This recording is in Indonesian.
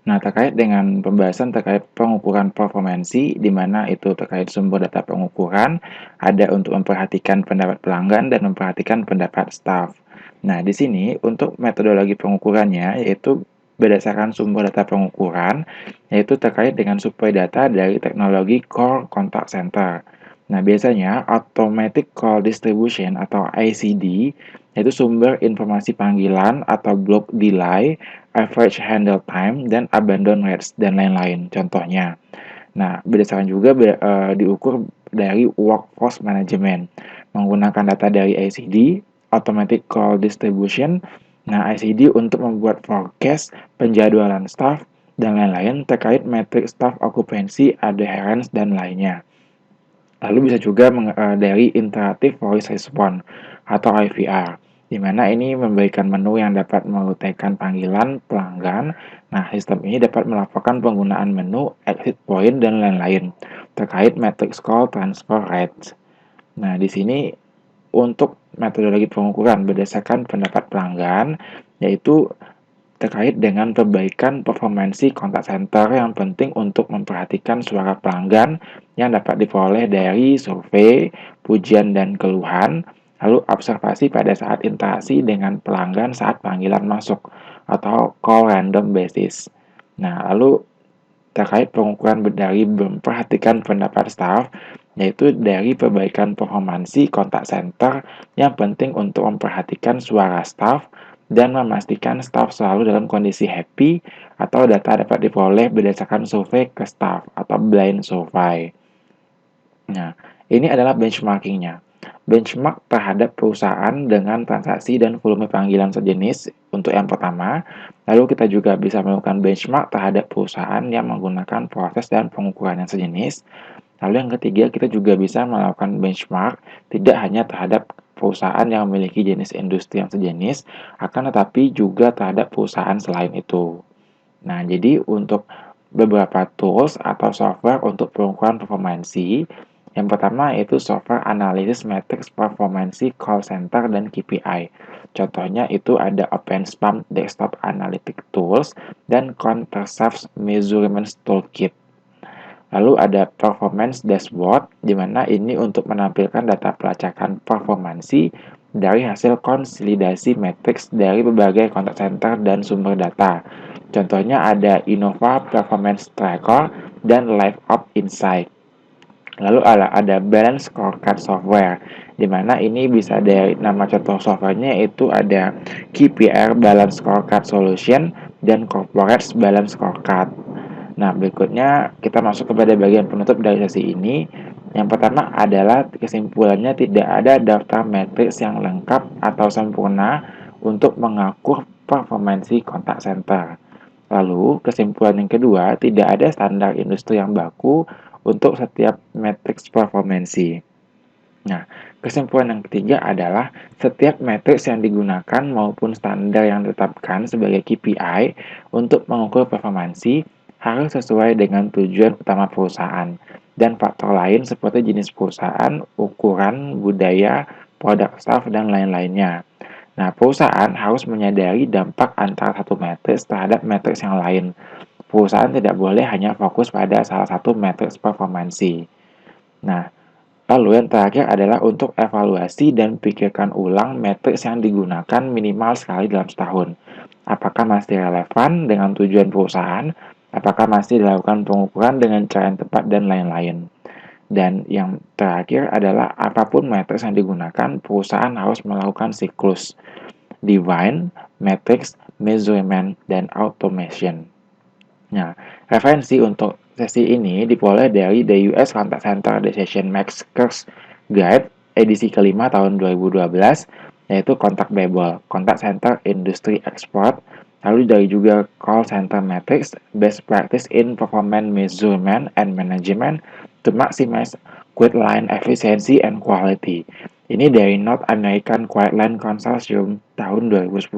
Nah, terkait dengan pembahasan terkait pengukuran performansi, di mana itu terkait sumber data pengukuran, ada untuk memperhatikan pendapat pelanggan dan memperhatikan pendapat staf. Nah, di sini untuk metodologi pengukurannya yaitu berdasarkan sumber data pengukuran, yaitu terkait dengan suplai data dari teknologi Core Contact Center. Nah, biasanya Automatic Call Distribution atau ICD, yaitu sumber informasi panggilan atau block delay, average handle time, dan abandon rates, dan lain-lain contohnya. Nah, berdasarkan juga diukur dari workforce management, menggunakan data dari ICD, automatic call distribution. Nah, ICD untuk membuat forecast, penjadwalan staff, dan lain-lain terkait metrik staff occupancy, adherence, dan lainnya. Lalu bisa juga dari Interactive Voice Response atau IVR, di mana ini memberikan menu yang dapat mengutaikan panggilan pelanggan. Nah, sistem ini dapat melaporkan penggunaan menu, exit point, dan lain-lain terkait matrix call transfer rates. Nah, di sini untuk metodologi pengukuran berdasarkan pendapat pelanggan, yaitu terkait dengan perbaikan performansi kontak center yang penting untuk memperhatikan suara pelanggan yang dapat diperoleh dari survei, pujian, dan keluhan, lalu observasi pada saat interaksi dengan pelanggan saat panggilan masuk atau call random basis. Nah, lalu terkait pengukuran dari memperhatikan pendapat staf, yaitu dari perbaikan performansi kontak center yang penting untuk memperhatikan suara staf dan memastikan staf selalu dalam kondisi happy atau data dapat diperoleh berdasarkan survei ke staf atau blind survey. Nah, ini adalah benchmarkingnya. Benchmark terhadap perusahaan dengan transaksi dan volume panggilan sejenis untuk yang pertama. Lalu kita juga bisa melakukan benchmark terhadap perusahaan yang menggunakan proses dan pengukuran yang sejenis. Lalu yang ketiga, kita juga bisa melakukan benchmark tidak hanya terhadap perusahaan yang memiliki jenis industri yang sejenis, akan tetapi juga terhadap perusahaan selain itu. Nah, jadi untuk beberapa tools atau software untuk pengukuran performansi, yang pertama yaitu software analisis matrix performansi call center dan KPI. Contohnya itu ada OpenSpam Desktop Analytic Tools dan Conversaves Measurements Toolkit. Lalu ada performance dashboard, di mana ini untuk menampilkan data pelacakan performansi dari hasil konsolidasi matriks dari berbagai contact center dan sumber data. Contohnya ada Innova Performance Tracker dan LiveOps Insight. Lalu ada balance scorecard software, di mana ini bisa dari nama contoh softwarenya itu ada KPR Balance Scorecard Solution dan Corporate Balance Scorecard. Nah, berikutnya kita masuk kepada bagian penutup dari sesi ini. Yang pertama adalah kesimpulannya tidak ada daftar matriks yang lengkap atau sempurna untuk mengakur performansi kontak center. Lalu, kesimpulan yang kedua, tidak ada standar industri yang baku untuk setiap matriks performansi. Nah, kesimpulan yang ketiga adalah setiap matriks yang digunakan maupun standar yang ditetapkan sebagai KPI untuk mengukur performansi harus sesuai dengan tujuan utama perusahaan dan faktor lain seperti jenis perusahaan, ukuran, budaya, produk staff, dan lain-lainnya. Nah, perusahaan harus menyadari dampak antara satu matriks terhadap matriks yang lain. Perusahaan tidak boleh hanya fokus pada salah satu matriks performansi. Nah, lalu yang terakhir adalah untuk evaluasi dan pikirkan ulang matriks yang digunakan minimal sekali dalam setahun. Apakah masih relevan dengan tujuan perusahaan? Apakah masih dilakukan pengukuran dengan cara yang tepat dan lain-lain? Dan yang terakhir adalah apapun matriks yang digunakan, perusahaan harus melakukan siklus Divine, Matrix, Measurement, dan Automation. Nah, referensi untuk sesi ini diperoleh dari The US Contact Center Decision Makers Guide edisi kelima tahun 2012, yaitu Contact Babel, Contact Center Industry Export, lalu dari juga Call Center Matrix, Best Practice in Performance Measurement and Management to Maximize Quit Line Efficiency and Quality. Ini dari North American Quiet Line Consortium tahun 2010.